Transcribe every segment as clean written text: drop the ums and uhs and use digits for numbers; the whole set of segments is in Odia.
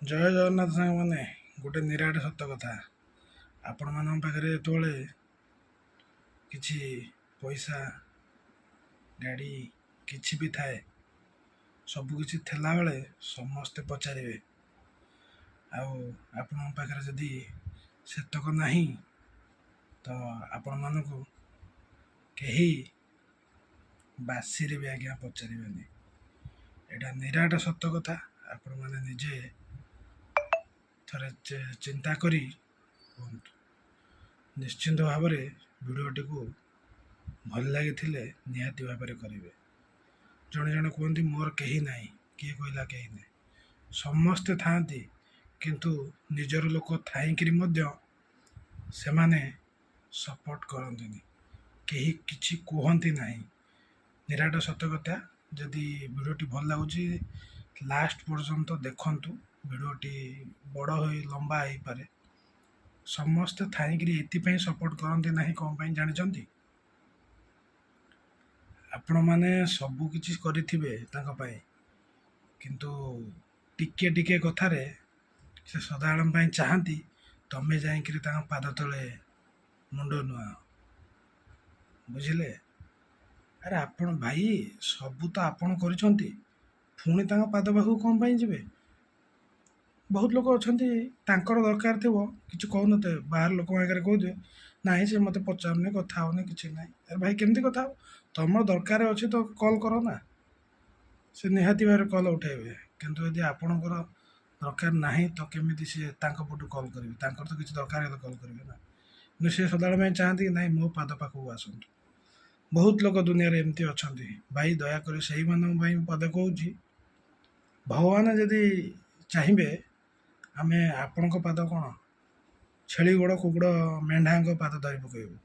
ଜୟ ଜଗନ୍ନାଥ ସାଙ୍ଗମାନେ। ଗୋଟେ ନିରାଟ ସତ କଥା, ଆପଣମାନଙ୍କ ପାଖରେ ଯେତେବେଳେ କିଛି ପଇସା ଗାଡ଼ି କିଛି ବି ଥାଏ, ସବୁକିଛି ଥିଲାବେଳେ ସମସ୍ତେ ପଚାରିବେ, ଆଉ ଆପଣଙ୍କ ପାଖରେ ଯଦି ସେତକ ନାହିଁ ତ ଆପଣମାନଙ୍କୁ କେହି ବାସିରେ ବି ଆଜ୍ଞା ପଚାରିବେନି। ଏଇଟା ନିରାଟ ସତ କଥା। ଆପଣମାନେ ନିଜେ ଥରେ ଚିନ୍ତା କରି କୁହନ୍ତୁ। ନିଶ୍ଚିନ୍ତ ଭାବରେ ଭିଡ଼ିଓଟିକୁ ଭଲ ଲାଗିଥିଲେ ନିହାତି ଭାବରେ କରିବେ। ଜଣେ ଜଣେ କୁହନ୍ତି ମୋର କେହି ନାହିଁ, କିଏ କହିଲା କେହି ନାହିଁ? ସମସ୍ତେ ଥାଆନ୍ତି, କିନ୍ତୁ ନିଜର ଲୋକ ଥାଇକିରି ମଧ୍ୟ ସେମାନେ ସପୋର୍ଟ କରନ୍ତିନି, କେହି କିଛି କୁହନ୍ତି ନାହିଁ। ନିରାଟ ସତ କଥା। ଯଦି ଭିଡ଼ିଓଟି ଭଲ ଲାଗୁଛି ଲାଷ୍ଟ ପର୍ଯ୍ୟନ୍ତ ଦେଖନ୍ତୁ। ଭିଡ଼ିଓଟି ବଡ଼ ହୋଇ ଲମ୍ବା ହେଇପାରେ। ସମସ୍ତେ ଥାଇକିରି ଏଥିପାଇଁ ସପୋର୍ଟ କରନ୍ତି ନାହିଁ କ'ଣ ପାଇଁ ଜାଣିଛନ୍ତି? ଆପଣମାନେ ସବୁ କିଛି କରିଥିବେ ତାଙ୍କ ପାଇଁ, କିନ୍ତୁ ଟିକେ ଟିକେ କଥାରେ ସେ ସଦାବେଳେ ପାଇଁ ଚାହାନ୍ତି ତମେ ଯାଇକିରି ତାଙ୍କ ପାଦ ତଳେ ମୁଣ୍ଡ ନୁଆଁ। ବୁଝିଲେ? ଆରେ ଆପଣ ଭାଇ, ସବୁ ତ ଆପଣ କରିଛନ୍ତି, ପୁଣି ତାଙ୍କ ପାଦ ପାଖକୁ କ'ଣ ପାଇଁ ଯିବେ? ବହୁତ ଲୋକ ଅଛନ୍ତି ତାଙ୍କର ଦରକାର ଥିବ କିଛି କହୁନଥିବେ, ବାହାର ଲୋକଙ୍କ ଆଗରେ କହୁଥିବେ ନାହିଁ ସେ ମୋତେ ପଚାରୁନି, କଥା ହେଉନି, କିଛି ନାହିଁ। ଆରେ ଭାଇ କେମିତି କଥା ହବ? ତମର ଦରକାର ଅଛି ତ କଲ୍ କର ନା, ସେ ନିହାତି ଭାବରେ କଲ୍ ଉଠାଇବେ। କିନ୍ତୁ ଯଦି ଆପଣଙ୍କର ଦରକାର ନାହିଁ ତ କେମିତି ସିଏ ତାଙ୍କ ପଟୁ କଲ୍ କରିବେ? ତାଙ୍କର ତ କିଛି ଦରକାର ହେଲେ କଲ୍ କରିବେ ନା। କିନ୍ତୁ ସେ ସଦାବେଳେ ପାଇଁ ଚାହାନ୍ତି କି ନାହିଁ ମୋ ପାଦ ପାଖକୁ ଆସନ୍ତୁ। ବହୁତ ଲୋକ ଦୁନିଆରେ ଏମିତି ଅଛନ୍ତି ଭାଇ। ଦୟାକରି ସେଇମାନଙ୍କ ପାଇଁ ମୁଁ ପଦେ କହୁଛି, ଭଗବାନ ଯଦି ଚାହିଁବେ ଆମେ ଆପଣଙ୍କ ପାଦ କ'ଣ ଛେଳି ଗୋଡ଼, କୁକୁଡ଼, ମେଣ୍ଢାଙ୍କ ପାଦ ଧରି ପକାଇବୁ।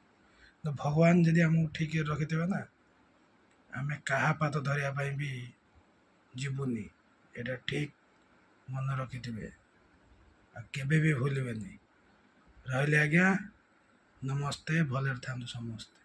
ତ ଭଗବାନ ଯଦି ଆମକୁ ଠିକ୍ ରଖିଥିବେ ନା, ଆମେ କାହା ପାଦ ଧରିବା ପାଇଁ ବି ଯିବୁନି। ଏଇଟା ଠିକ୍ ମନେ ରଖିଥିବେ ଆଉ କେବେ ବି ଭୁଲିବେନି। ରହିଲେ ଆଜ୍ଞା, ନମସ୍ତେ। ଭଲରେ ଥାନ୍ତୁ ସମସ୍ତେ।